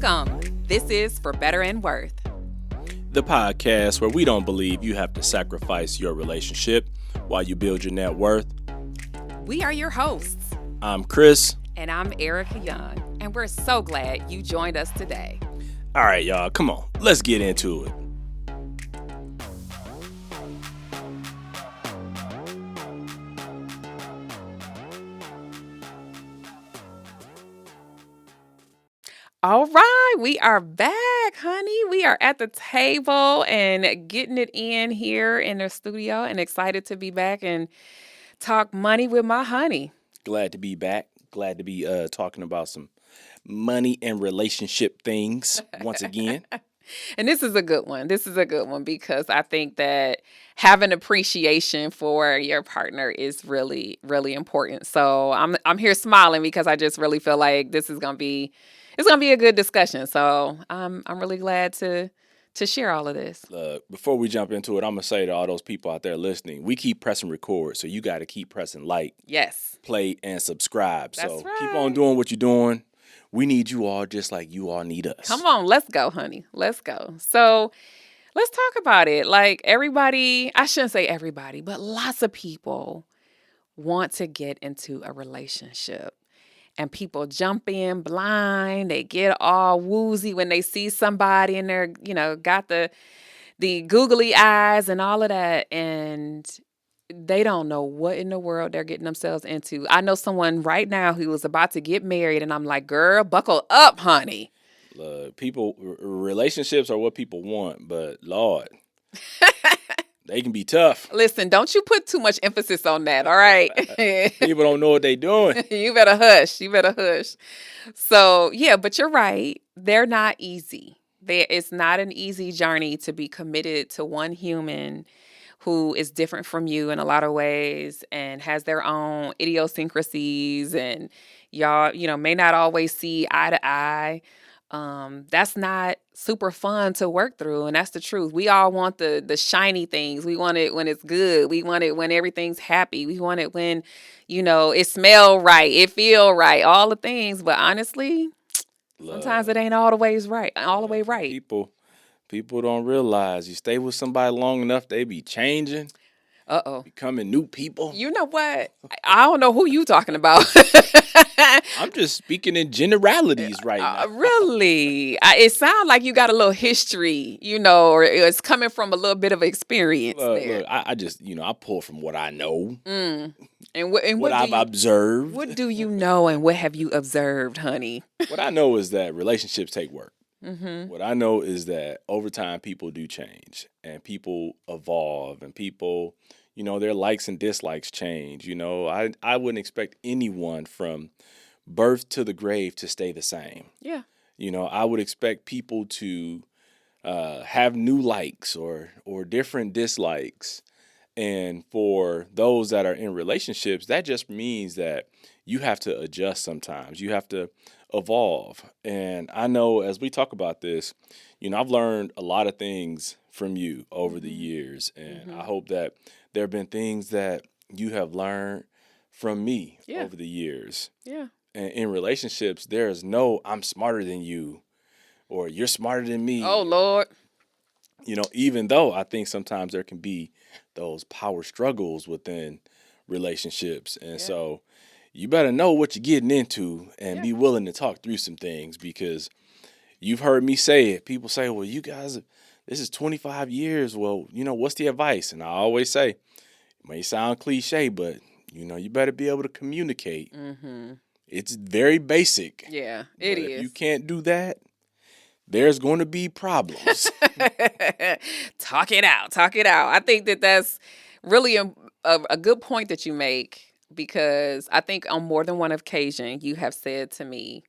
Welcome. This is For Better and Worth, the podcast where we don't believe you have to sacrifice your relationship while you build your net worth. We are your hosts. I'm Chris. And I'm Ericka Young. And we're so glad you joined us today. All right, y'all, come on. Let's get into it. All right, we are back, honey. We are at the table and getting it in here in the studio and excited to be back and talk money with my honey. Glad to be back. Glad to be talking about some money and relationship things once again. And this is a good one. This is a good one because I think that having appreciation for your partner is really, really important. So I'm here smiling because I just really feel like this is gonna be a good discussion. So I'm really glad to share all of this. Before we jump into it, I'm gonna say to all those people out there listening, we keep pressing record, so you got to keep pressing like, yes, play, and subscribe. That's so right. Keep on doing what you're doing. We need you all just like you all need us. Come on, let's go, honey. Let's go. So let's talk about it. Like everybody, I shouldn't say everybody, but lots of people want to get into a relationship. And people jump in blind. They get all woozy when they see somebody and they're, got the googly eyes and all of that. And they don't know what in the world they're getting themselves into. I know someone right now who was about to get married, and I'm like, girl, buckle up, honey. Relationships are what people want, but Lord, they can be tough. Listen, don't you put too much emphasis on that, all right? People don't know what they're doing. You better hush. You better hush. So, yeah, but you're right. They're not easy. It's not an easy journey to be committed to one human who is different from you in a lot of ways and has their own idiosyncrasies, and y'all, may not always see eye to eye. That's not super fun to work through, and that's the truth. We all want the shiny things. We want it when it's good. We want it when everything's happy. We want it when, it smell right, it feel right, all the things. But honestly, sometimes it ain't all the way right. People don't realize you stay with somebody long enough, they be changing. Becoming new people. You know what? I don't know who you talking about. I'm just speaking in generalities right now. Really? It sounds like you got a little history, or it's coming from a little bit of experience there. Look, I just, I pull from what I know. And what I've observed. What do you know and what have you observed, honey? What I know is that relationships take work. Mm-hmm. What I know is that over time people do change and people evolve and people, their likes and dislikes change. I wouldn't expect anyone from birth to the grave to stay the same. Yeah. I would expect people to have new likes or different dislikes. And for those that are in relationships, that just means that you have to adjust sometimes. You have to evolve. And I know as we talk about this, I've learned a lot of things from you over the years. And I hope that there have been things that you have learned from me over the years. Yeah. And in relationships, there's no I'm smarter than you or you're smarter than me. Oh, Lord. Even though I think sometimes there can be those power struggles within relationships. And so you better know what you're getting into and be willing to talk through some things, because you've heard me say it. People say, well, you guys, this is 25 years. Well, what's the advice? And I always say, it may sound cliche, but, you better be able to communicate. Mm-hmm. It's very basic. Yeah, it is. If you can't do that, there's going to be problems. Talk it out. I think that's really a good point that you make, because I think on more than one occasion you have said to me,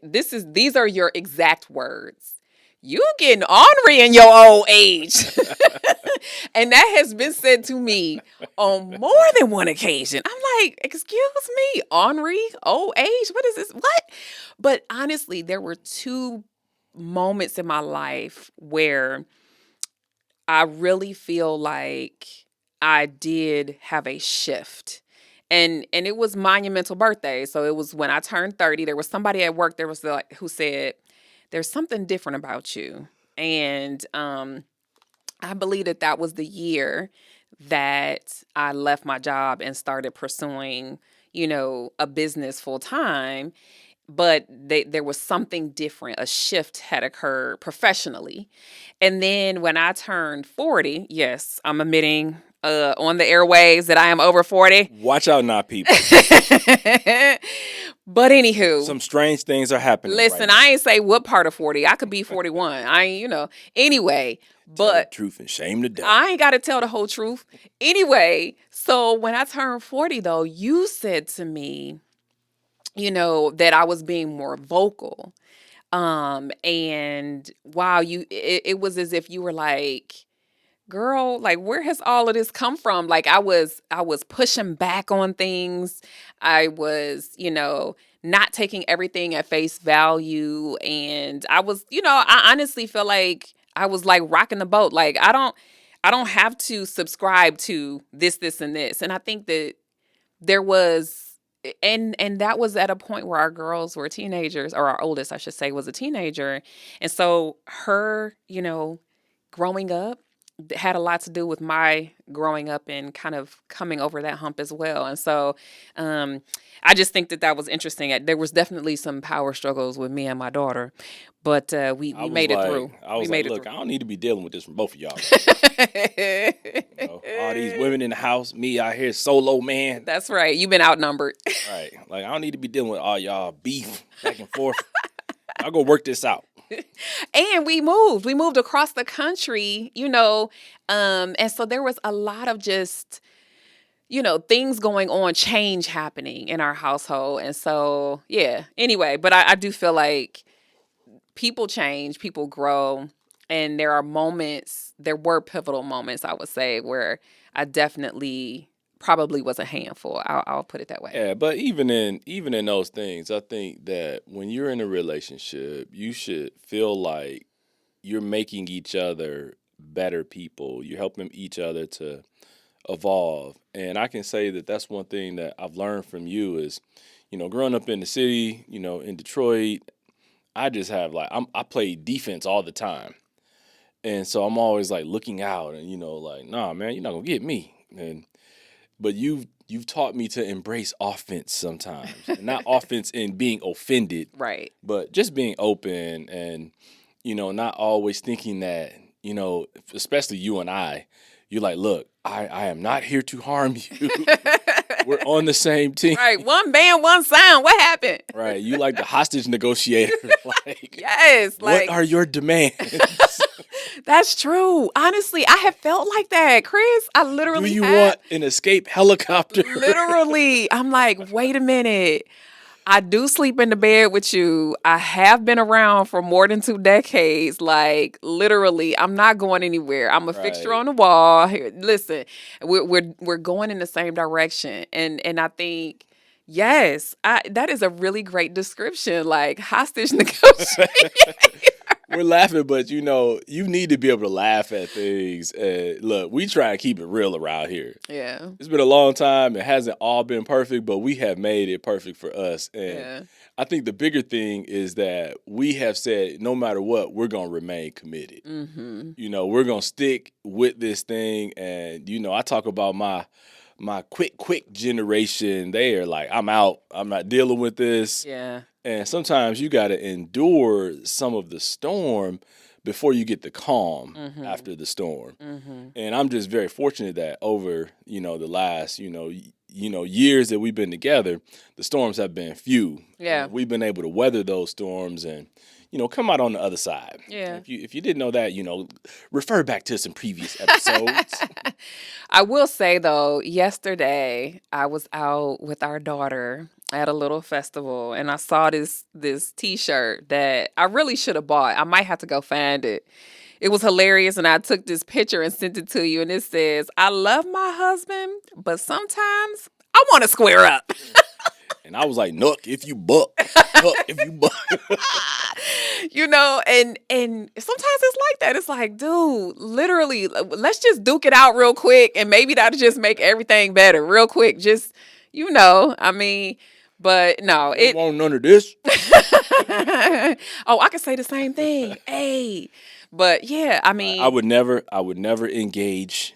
these are your exact words. You getting ornery in your old age. And that has been said to me on more than one occasion. I'm like, excuse me, ornery, old age? What is this? What? But honestly, there were two moments in my life where I really feel like I did have a shift. And it was monumental birthday. So it was when I turned 30. There was somebody at work there was like who said, "There's something different about you." And I believe that that was the year that I left my job and started pursuing, a business full time. But there was something different. A shift had occurred professionally. And then when I turned 40, yes, I'm admitting on the airwaves that I am over 40. Watch out now, people. But anywho, Some strange things are happening right listen, now. I ain't say what part of 40. I could be 41. I ain't, anyway, Tell the but truth and shame the devil. I ain't got to tell the whole truth. Anyway, so when I turned 40, though, you said to me, that I was being more vocal. And wow, it was as if you were like, girl, like where has all of this come from? Like I was pushing back on things. I was, not taking everything at face value. And I was, I honestly feel like I was like rocking the boat. Like I don't have to subscribe to this, and this. And I think that there was and that was at a point where our girls were teenagers, or our oldest I should say was a teenager. And so her, growing up had a lot to do with my growing up and kind of coming over that hump as well. And so um I just think that that was interesting. There was definitely some power struggles with me and my daughter, but we made it through. I We was like, made it look, through. I don't need to be dealing with this from both of y'all. All these women in the house, me out here solo man. That's right. You've been outnumbered. Right. Like I don't need to be dealing with all y'all beef back and forth. I'll go work this out. And we moved. We moved across the country, and so there was a lot of just, things going on, change happening in our household. And so, yeah, anyway, but I do feel like people change, people grow, and there were pivotal moments, I would say, where I definitely probably was a handful. I'll put it that way. Yeah, but even in those things, I think that when you're in a relationship, you should feel like you're making each other better people. You're helping each other to evolve. And I can say that that's one thing that I've learned from you is, growing up in the city, in Detroit, I just have like I play defense all the time. And so I'm always like looking out and like, nah, man, you're not gonna get me. But you've taught me to embrace offense sometimes. And not offense in being offended, Right. but just being open and, not always thinking that, especially you and you're like, look, I am not here to harm you. We're on the same team. Right. One band, one sound. What happened? Right. You like the hostage negotiator. Like, Yes. what are your demands? That's true. Honestly, I have felt like that, Chris. I Do literally you have. want an escape helicopter? Literally. I'm like, wait a minute. I do sleep in the bed with you. I have been around for more than 2 decades. Like literally, I'm not going anywhere. I'm a fixture Right. on the wall. Here, listen, we're going in the same direction, and I think yes, that is a really great description. Like hostage negotiation. We're laughing, but you need to be able to laugh at things. Look, we try and keep it real around here. Yeah. It's been a long time. It hasn't all been perfect, but we have made it perfect for us. And Yeah. I think the bigger thing is that we have said no matter what, we're going to remain committed. Mm-hmm. We're going to stick with this thing. And, I talk about my quick generation. They are like, I'm out. I'm not dealing with this. Yeah. And sometimes you got to endure some of the storm before you get the calm after the storm. Mm-hmm. And I'm just very fortunate that over, the last, years that we've been together, the storms have been few. Yeah. And we've been able to weather those storms and, come out on the other side. Yeah. If you didn't know that, refer back to some previous episodes. I will say though, yesterday I was out with our daughter at a little festival and I saw this t-shirt that I really should have bought. I might have to go find it. It was hilarious and I took this picture and sent it to you and it says, "I love my husband, but sometimes I want to square up." And I was like, "Nook, if you buck. Nook, if you buck." And sometimes it's like that. It's like, dude, literally, let's just duke it out real quick and maybe that'll just make everything better real quick. Just, I mean, but no, We don't it. want none of this. Oh, I could say the same thing. Hey, but yeah, I I mean, would never, I would never engage,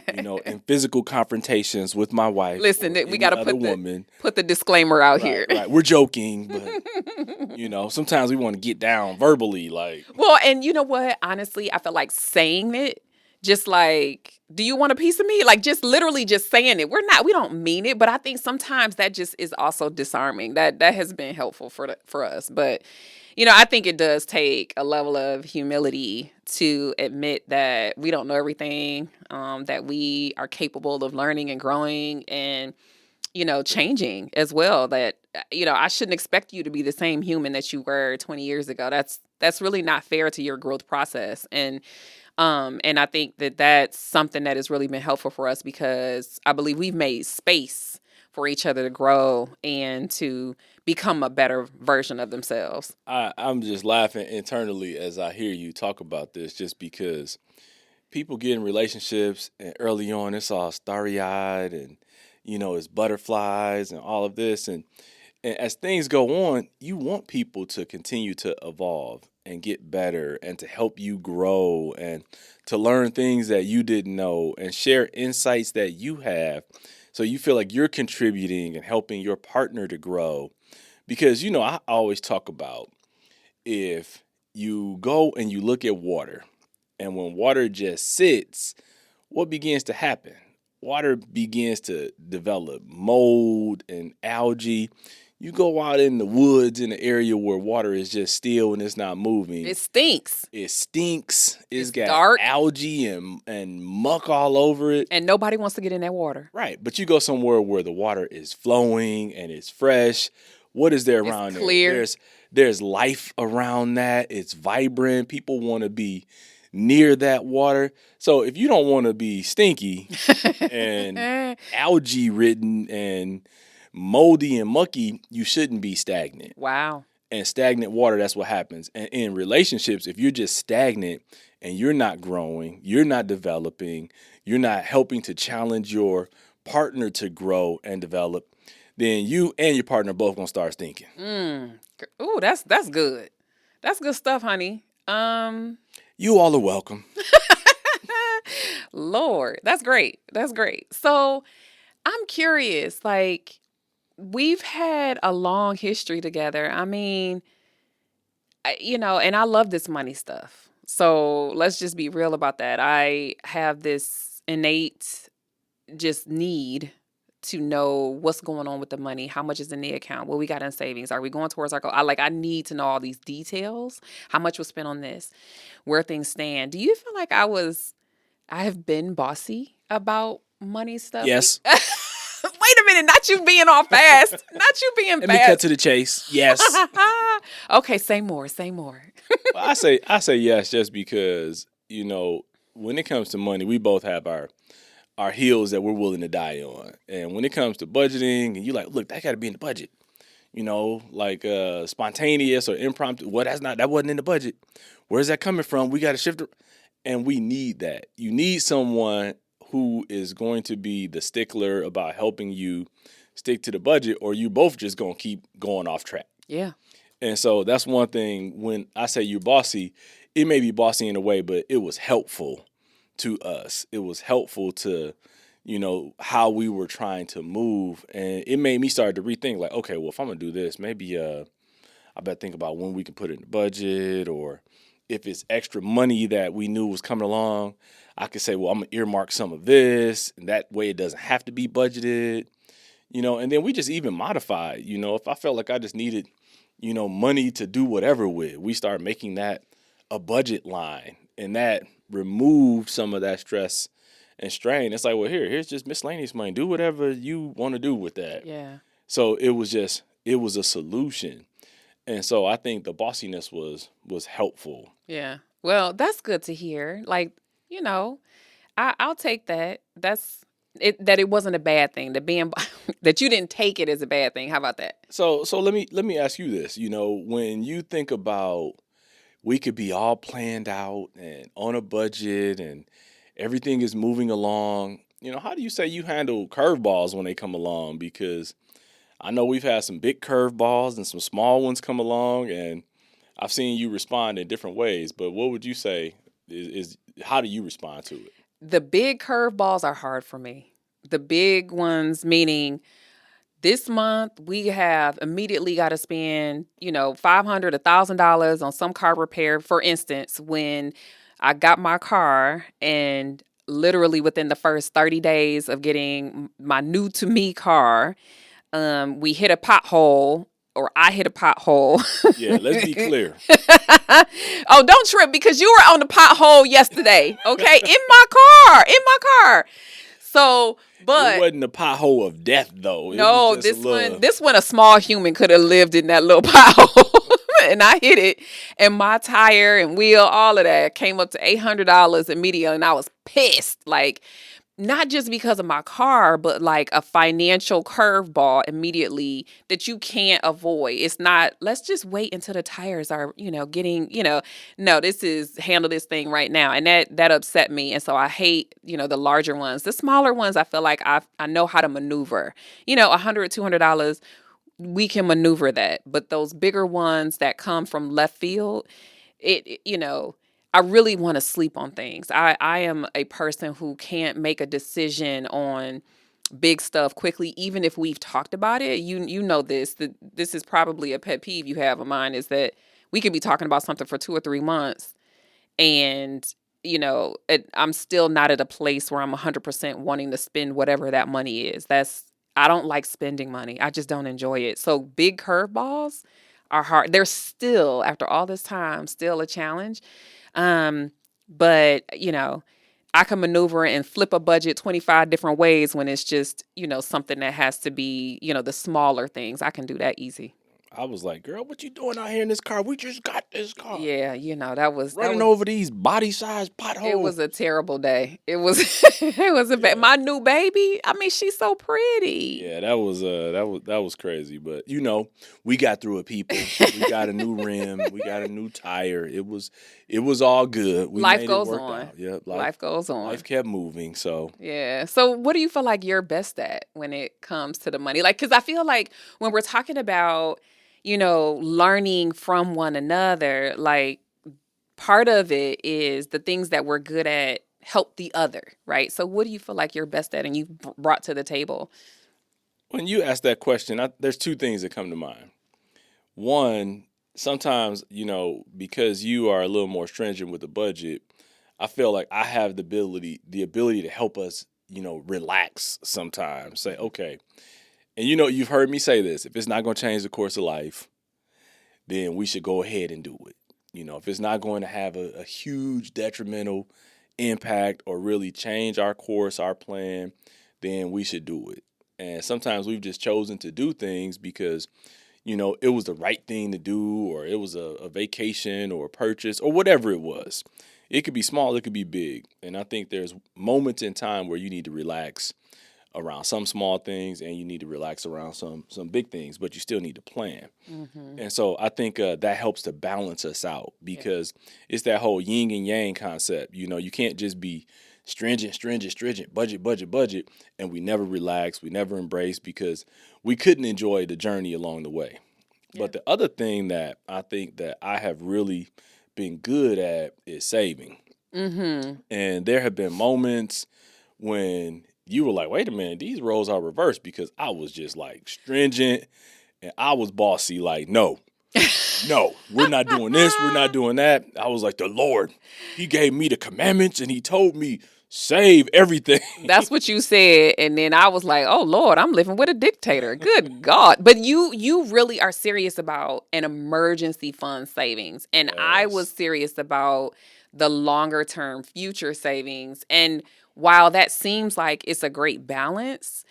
in physical confrontations with my wife listen, or we any got to other woman. put the disclaimer out Right, here. right. We're joking, but sometimes we want to get down verbally, like, Well, and you know what? Honestly, I feel like saying it, just like, do you want a piece of me? Like, just literally just saying it. We don't mean it, but I think sometimes that just is also disarming. That has been helpful for us. But, I think it does take a level of humility to admit that we don't know everything, that we are capable of learning and growing and changing as well. That I shouldn't expect you to be the same human that you were 20 years ago. That's really not fair to your growth process. And I think that that's something that has really been helpful for us because I believe we've made space for each other to grow and to become a better version of themselves. I'm just laughing internally as I hear you talk about this, just because people get in relationships and early on it's all starry eyed and it's butterflies and all of this, and as things go on, you want people to continue to evolve and get better and to help you grow and to learn things that you didn't know and share insights that you have, so you feel like you're contributing and helping your partner to grow. Because I always talk about, if you go and you look at water, and when water just sits, what begins to happen? Water begins to develop mold and algae. You go out in the woods in the area where water is just still and it's not moving. It stinks. It stinks. It's It's got dark algae and muck all over it. and nobody wants to get in that water. Right. But you go somewhere where the water is flowing and it's fresh. What is there It's around there? clear. There's life around that. It's vibrant. People want to be near that water. So if you don't want to be stinky and algae ridden and moldy and mucky, you shouldn't be stagnant. Wow. And stagnant water, that's what happens. And in relationships, if you're just stagnant and you're not growing, you're not developing, you're not helping to challenge your partner to grow and develop, then you and your partner both gonna start stinking. Ooh, that's good. That's good stuff, honey. You all are welcome. Lord, that's great. That's great. So I'm curious, like, we've had a long history together. I mean, and I love this money stuff. So let's just be real about that. I have this innate just need to know what's going on with the money, how much is in the account, what we got in savings, are we going towards our goal? I need to know all these details, how much was spent on this, where things stand. Do you feel like I have been bossy about money stuff? Yes. Wait a minute, not you being all fast. Not you being Let me cut fast. to the chase. Yes. Okay, say more, say more. Well, I say yes just because, when it comes to money, we both have our heels that we're willing to die on. And when it comes to budgeting, and you're like, look, that got to be in the budget. Like spontaneous or impromptu. Well, that wasn't in the budget. Where's that coming from? We got to shift it. And we need that. You need someone who is going to be the stickler about helping you stick to the budget, or you both just going to keep going off track. Yeah. And so that's one thing. When I say you're bossy, it may be bossy in a way, but it was helpful to us. It was helpful to, how we were trying to move. And it made me start to rethink, like, okay, well, if I'm going to do this, maybe I better think about when we can put it in the budget, or if it's extra money that we knew was coming along, I could say, well, I'm going to earmark some of this, and that way it doesn't have to be budgeted, and then we just even modified, if I felt like I just needed, money to do whatever with, we start making that a budget line, and that removed some of that stress and strain. It's like, well, here's just miscellaneous money. Do whatever you want to do with that. Yeah. So it was a solution. And so I think the bossiness was helpful. Yeah. Well, that's good to hear. Like, I'll take that. That's it. That it wasn't a bad thing. That being that you didn't take it as a bad thing. How about that? So let me ask you this. When you think about, we could be all planned out and on a budget and everything is moving along, how do you say you handle curveballs when they come along? Because I know we've had some big curveballs and some small ones come along, and I've seen you respond in different ways. But what would you say is how do you respond to it? The big curveballs are hard for me. The big ones, meaning this month we have immediately got to spend, $500, $1,000 on some car repair. For instance, when I got my car and literally within the first 30 days of getting my new to me car, we hit a pothole, or I hit a pothole. Yeah, let's be clear. Oh, don't trip because you were on the pothole yesterday. Okay, in my car, in my car. So, It but wasn't a pothole of death though. It was no, just a little. this one, a small human could have lived in that little pothole. And I hit it, and my tire and wheel, all of that came up to $800 immediately, and I was pissed. Like, not just because of my car, but like a financial curveball immediately that you can't avoid. It's not, let's just wait until the tires are, getting, no, this is handle this thing right now. And that upset me. And so I hate, the larger ones. The smaller ones, I feel like I know how to maneuver. $100, $200, we can maneuver that. But those bigger ones that come from left field, I really want to sleep on things. I am a person who can't make a decision on big stuff quickly, even if we've talked about it. You know this. This is probably a pet peeve you have of mine, is that we could be talking about something for 2 or 3 months, and I'm still not at a place where I'm 100% wanting to spend whatever that money is. I don't like spending money. I just don't enjoy it. So big curveballs are hard. They're still, after all this time, still a challenge. Um, but I can maneuver and flip a budget 25 different ways when it's just, something that has to be, the smaller things. I can do that easy. I was like, girl, what you doing out here in this car? We just got this car. Yeah, that Running was over these body-sized it potholes. was a terrible day. It was it was Yeah. my new baby. I mean, she's so pretty. Yeah, that was crazy. But we got through it, people. We got a new rim, we got a new tire. It was all good. We Life made goes it work on. out. Yeah, Life goes on. life kept moving. So Yeah. So, what do you feel like you're best at when it comes to the money? Like, because I feel like when we're talking about, learning from one another, like part of it is the things that we're good at help the other, right? So, what do you feel like you're best at and you've brought to the table? when you ask that question, there's two things that come to mind. One, sometimes because you are a little more stringent with the budget, I feel like I have the ability to help us relax sometimes. Say, okay, and you've heard me say this: if it's not going to change the course of life, then we should go ahead and do it. If it's not going to have a huge detrimental impact or really change our course, our plan, then we should do it. And sometimes we've just chosen to do things because it was the right thing to do, or it was a vacation or a purchase or whatever it was. It could be small, it could be big. And I think there's moments in time where you need to relax around some small things and you need to relax around some big things, but you still need to plan. Mm-hmm. And so I think that helps to balance us out because it's that whole yin and yang concept. You can't just be stringent, budget, and we never relax, we never embrace because we couldn't enjoy the journey along the way. Yeah. But the other thing that I think that I have really been good at is saving. Mm-hmm. And there have been moments when you were like, wait a minute, these roles are reversed because I was just like stringent and I was bossy, like, no, we're not doing this, we're not doing that. I was like, the Lord, He gave me the commandments and He told me, save everything. That's what you said, and then I was like, "Oh Lord, I'm living with a dictator." Good God! But you really are serious about an emergency fund savings, and I was Yes. serious about the longer term future savings. And while that seems like it's a great balance,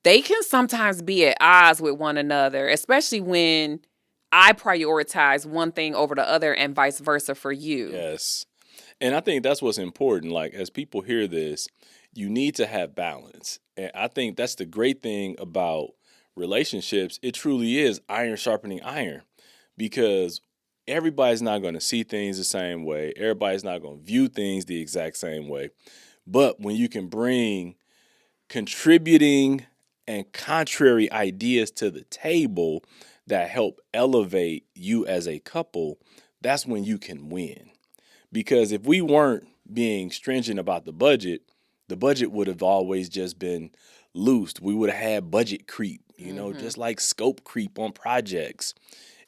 they can sometimes be at odds with one another, especially when I prioritize one thing over the other, and vice versa for you. Yes. And I think that's what's important. Like, as people hear this, you need to have balance. And I think that's the great thing about relationships. It truly is iron sharpening iron because everybody's not going to see things the same way. Everybody's not going to view things the exact same way. But when you can bring contributing and contrary ideas to the table that help elevate you as a couple, that's when you can win. Because if we weren't being stringent about the budget would have always just been loosed. We would have had budget creep, just like scope creep on projects.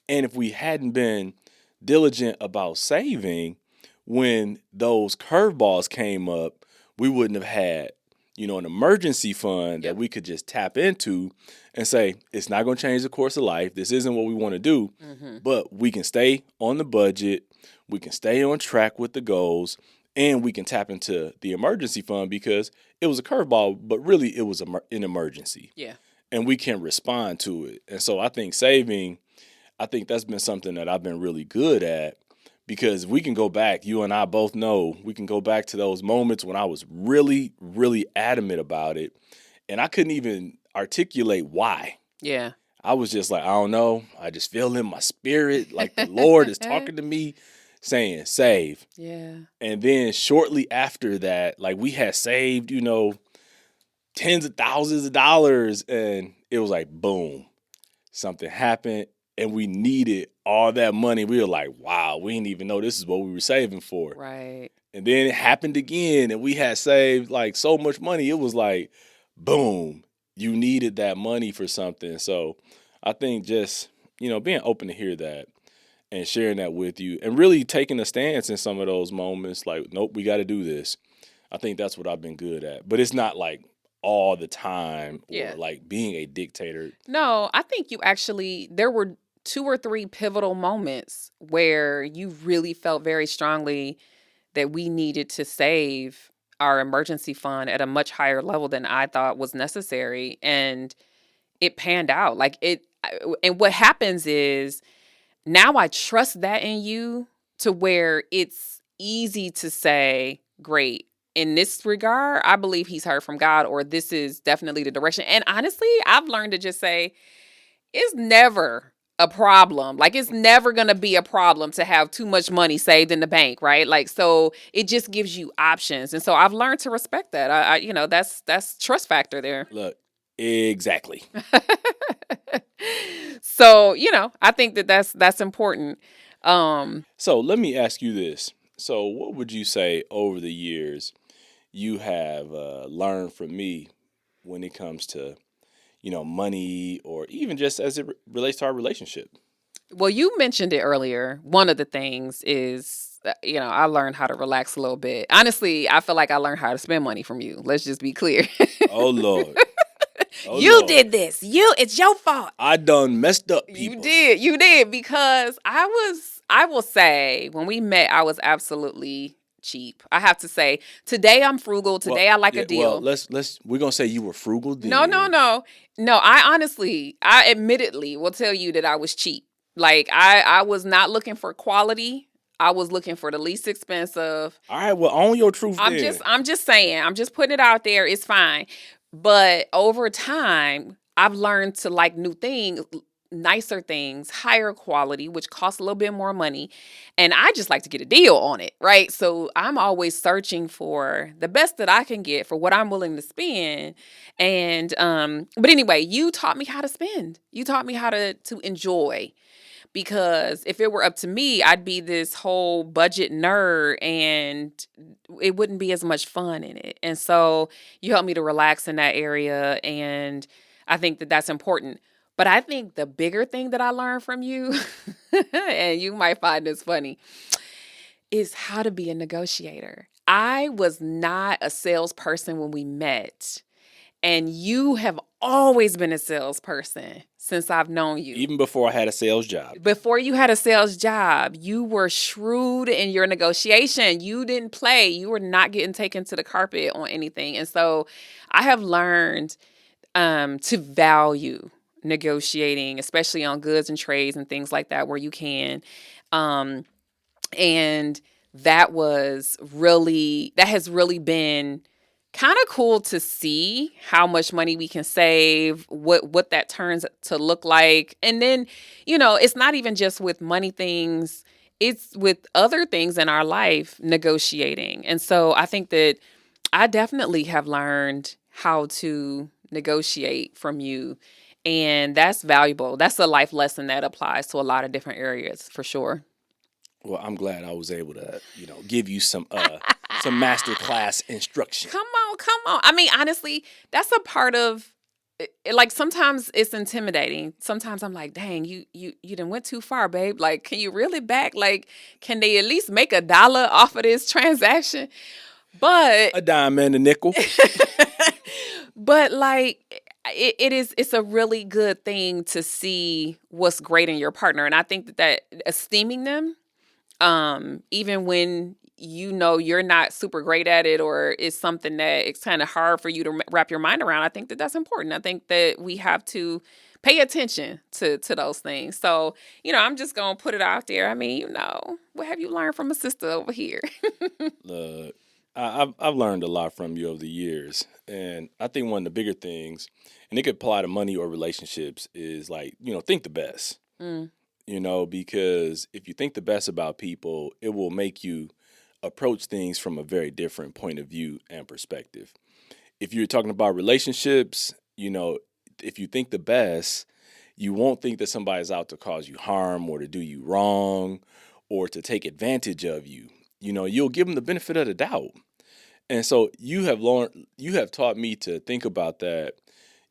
And if we hadn't been diligent about saving, when those curveballs came up, we wouldn't have had, an emergency fund that we could just tap into and say, it's not going to change the course of life. This isn't what we want to do, but we can stay on the budget. We can stay on track with the goals, and we can tap into the emergency fund because it was a curveball, but really it was an emergency. Yeah. And we can respond to it. And so I think saving, I think that's been something that I've been really good at, because we can go back, you and I both know, we can go back to those moments when I was really, really adamant about it, and I couldn't even articulate why. Yeah. I was just like, I don't know. I just feel in my spirit like the Lord is talking to me saying, save. Yeah. And then shortly after that, like we had saved, tens of thousands of dollars, and it was like, boom, something happened. And we needed all that money. We were like, wow, we didn't even know this is what we were saving for. Right. And then it happened again, and we had saved like so much money. It was like, boom, you needed that money for something. So I think just, being open to hear that and sharing that with you and really taking a stance in some of those moments, like, nope, we got to do this. I think that's what I've been good at. But it's not like all the time or like being a dictator. No, I think there were 2 or 3 pivotal moments where you really felt very strongly that we needed to save our emergency fund at a much higher level than I thought was necessary. And it panned out. And what happens is now I trust that in you to where it's easy to say, great, in this regard, I believe he's heard from God, or this is definitely the direction. And honestly, I've learned to just say, it's never a problem. Like, it's never going to be a problem to have too much money saved in the bank, right? Like, so it just gives you options. And so I've learned to respect that. That's trust factor there. Look, exactly. So, I think that's important. So let me ask you this. So what would you say over the years you have learned from me when it comes to money, or even just as it relates to our relationship? Well, you mentioned it earlier. One of the things is, I learned how to relax a little bit. Honestly, I feel like I learned how to spend money from you. Let's just be clear. Oh, Lord. Oh, you Lord. did this. It's your fault. I done messed up people. You did, because I will say, when we met, I was absolutely cheap. I have to say, today I'm frugal. Today I like a deal. Well, we're going to say you were frugal then. No. I admittedly will tell you that I was cheap. Like, I was not looking for quality. I was looking for the least expensive. All right, well, own your truth I'm just saying. I'm just putting it out there. It's fine. But over time, I've learned to like new things, nicer things, higher quality, which costs a little bit more money. And I just like to get a deal on it, right? So I'm always searching for the best that I can get for what I'm willing to spend. And but anyway, you taught me how to spend. You taught me how to enjoy. Because if it were up to me, I'd be this whole budget nerd and it wouldn't be as much fun in it. And so you helped me to relax in that area. And I think that that's important. But I think the bigger thing that I learned from you, and you might find this funny, is how to be a negotiator. I was not a salesperson when we met. And you have always been a salesperson since I've known you. Even before I had a sales job. Before you had a sales job, you were shrewd in your negotiation. You didn't play. You were not getting taken to the carpet on anything. And so I have learned to value negotiating, especially on goods and trades and things like that where you can. And that has really been kind of cool to see how much money we can save, what that turns to look like. And then, it's not even just with money things, it's with other things in our life, negotiating. And so I think that I definitely have learned how to negotiate from you. And that's valuable. That's a life lesson that applies to a lot of different areas for sure. Well, I'm glad I was able to, give you some master class instruction. Come on, come on. I mean, honestly, that's a part of like sometimes it's intimidating. Sometimes I'm like, dang, you done went too far, babe. Like, can you reel it back? Like, can they at least make $1 off of this transaction? But A dime and a nickel. but like it's a really good thing to see what's great in your partner. And I think that esteeming them, even when you're not super great at it, or it's something that it's kind of hard for you to wrap your mind around, I think that that's important. I think that we have to pay attention to those things. So, I'm just gonna put it out there. I mean, what have you learned from a sister over here? Look, I've learned a lot from you over the years, and I think one of the bigger things, and it could apply to money or relationships, is like think the best. Mm, Because if you think the best about people, it will make you approach things from a very different point of view and perspective. If you're talking about relationships, if you think the best, you won't think that somebody's out to cause you harm or to do you wrong or to take advantage of you. You'll give them the benefit of the doubt. And so you have taught me to think about that,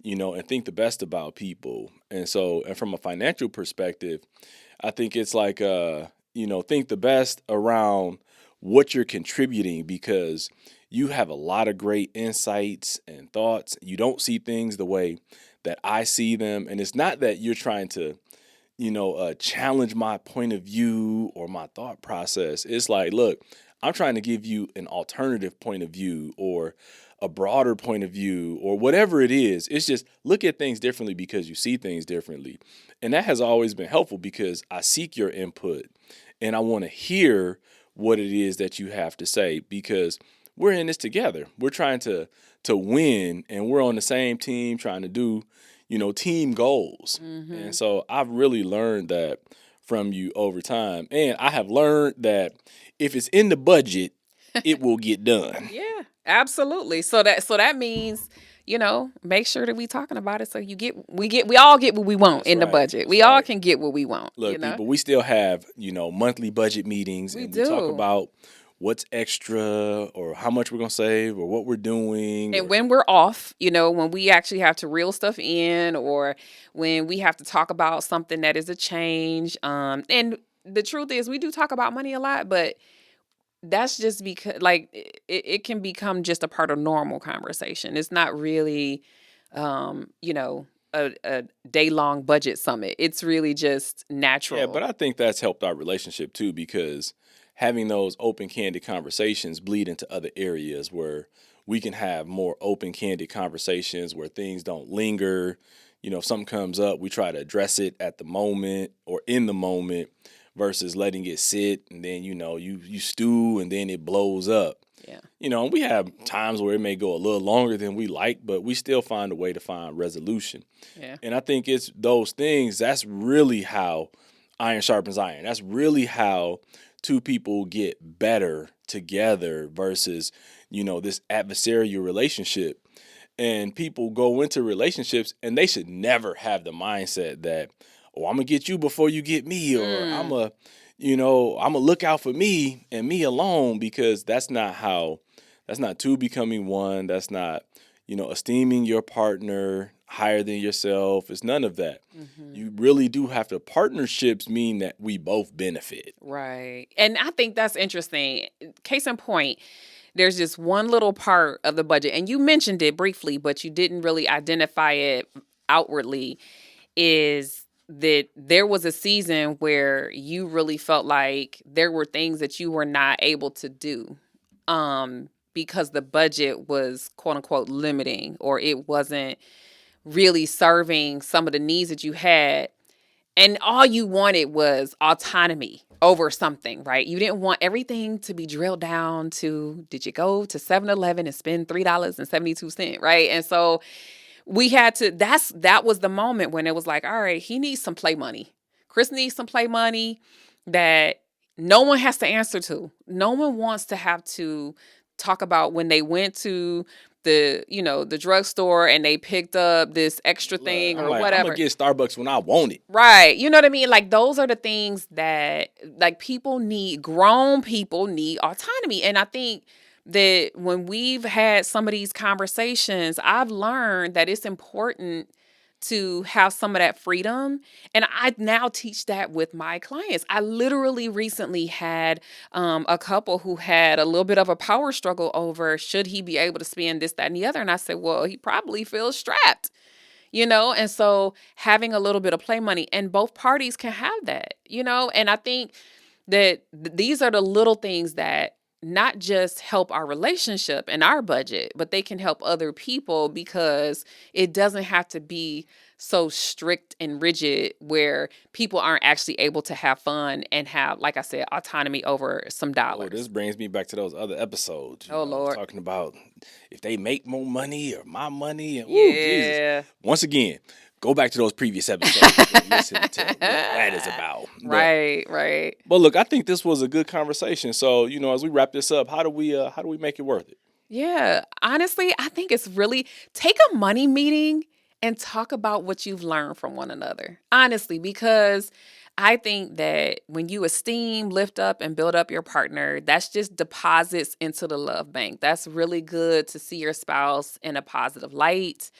and think the best about people. And from a financial perspective, I think it's like, think the best around what you're contributing, because you have a lot of great insights and thoughts. You don't see things the way that I see them. And it's not that you're trying to, challenge my point of view or my thought process. It's like, look, I'm trying to give you an alternative point of view or a broader point of view or whatever it is. It's just look at things differently because you see things differently. And that has always been helpful because I seek your input and I want to hear what it is that you have to say, because we're in this together. We're trying to win, and we're on the same team trying to do, team goals. mm-hmm. And so I've really learned that from you over time. And I have learned that if it's in the budget, it will get done. Yeah, absolutely. So that means, make sure that we talking about it so we all get what we want That's in the right. budget. That's We all right. can get what we want. Look, people, we still have, monthly budget meetings, We and we talk do. about what's extra or how much we're going to save or what we're doing. And when we're off, when we actually have to reel stuff in, or when we have to talk about something that is a change. And the truth is we do talk about money a lot, but that's just because like it can become just a part of normal conversation. It's not really a day-long budget summit. It's really just natural. Yeah, but I think that's helped our relationship too, because having those open, candid conversations bleed into other areas where we can have more open, candid conversations where things don't linger. If something comes up, we try to address it at the moment or in the moment versus letting it sit and then, you stew and then it blows up. Yeah. And we have times where it may go a little longer than we like, but we still find a way to find resolution. Yeah. And I think it's those things, that's really how iron sharpens iron. That's really how two people get better together versus, this adversarial relationship. And people go into relationships and they should never have the mindset that, oh, I'm going to get you before you get me, or I'm going to look out for me and me alone, because that's not two becoming one. That's not, esteeming your partner higher than yourself. It's none of that. Mm-hmm. You really do have to. Partnerships mean that we both benefit. Right. And I think that's interesting. Case in point, there's just one little part of the budget, and you mentioned it briefly, but you didn't really identify it outwardly, is that there was a season where you really felt like there were things that you were not able to do because the budget was quote unquote limiting, or it wasn't really serving some of the needs that you had. And all you wanted was autonomy over something, right? You didn't want everything to be drilled down to, did you go to 7-Eleven and spend $3.72, right? And so we had to, that was the moment when it was like, all right, he needs some play money. Chris needs some play money that no one has to answer to. No one wants to have to talk about when they went to the drugstore and they picked up this extra Look, thing I'm or like, I'm gonna whatever. get Starbucks when I want it. Right. You know what I mean? Like those are the things that like grown people need autonomy. And I think that when we've had some of these conversations, I've learned that it's important to have some of that freedom. And I now teach that with my clients. I literally recently had a couple who had a little bit of a power struggle over should he be able to spend this, that, and the other. And I said, well, he probably feels strapped, and so having a little bit of play money and both parties can have that, and I think that these are the little things that not just help our relationship and our budget, but they can help other people because it doesn't have to be so strict and rigid where people aren't actually able to have fun and have, like I said, autonomy over some Oh, this dollars. brings me back to those other episodes, Oh, Lord. talking about if they make more money or my money. And ooh, Jesus. Yeah. Once again, go back to those previous episodes and listen to what that is about. Right. But look, I think this was a good conversation. So, as we wrap this up, how do we make it worth it? Yeah, honestly, I think it's really take a money meeting and talk about what you've learned from one another. Honestly, because I think that when you esteem, lift up, and build up your partner, that's just deposits into the love bank. That's really good to see your spouse in a positive light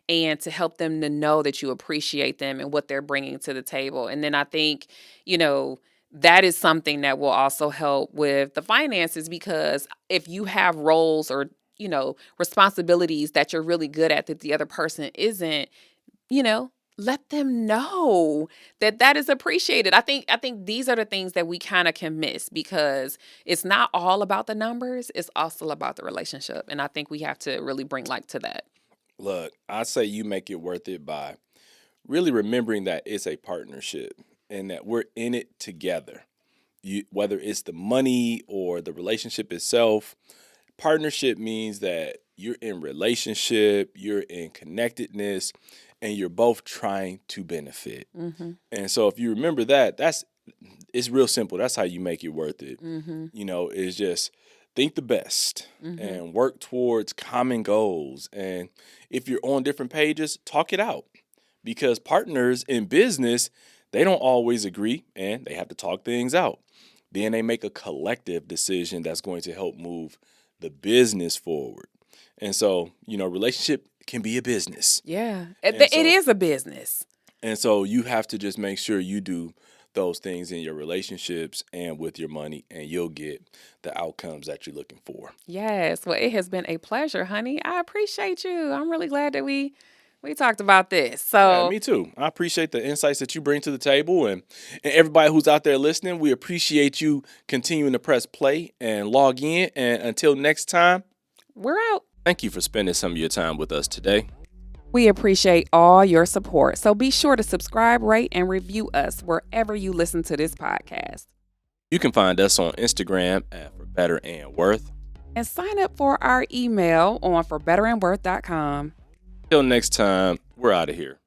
and to help them to know that you appreciate them and what they're bringing to the table. And then I think, that is something that will also help with the finances because if you have roles or, responsibilities that you're really good at that the other person isn't, let them know that that is appreciated. I think these are the things that we kind of can miss because it's not all about the numbers, it's also about the relationship. And I think we have to really bring light to that. Look, I say you make it worth it by really remembering that it's a partnership and that we're in it together. Whether it's the money or the relationship itself, partnership means that you're in relationship, you're in connectedness, and you're both trying to benefit. Mm-hmm. And so if you remember that, it's real simple. That's how you make it worth it. Mm-hmm. Is just think the best Mm-hmm. and work towards common goals. And if you're on different pages, talk it out. Because partners in business, they don't always agree and they have to talk things out. Then they make a collective decision that's going to help move the business forward. And so, relationship can be a business. Yeah, And it so, is a business. And so you have to just make sure you do those things in your relationships and with your money, and you'll get the outcomes that you're looking for. Yes. Well, it has been a pleasure, honey. I appreciate you. I'm really glad that we talked about this. Yeah, So me too. I appreciate the insights that you bring to the table, and everybody who's out there listening, we appreciate you continuing to press play and log in. And until next time, we're out. thank you for spending some of your time with us today. We appreciate all your support. So be sure to subscribe, rate, and review us wherever you listen to this podcast. You can find us on Instagram at For Better and Worth. And sign up for our email on forbetterandworth.com. Till next time, we're out of here.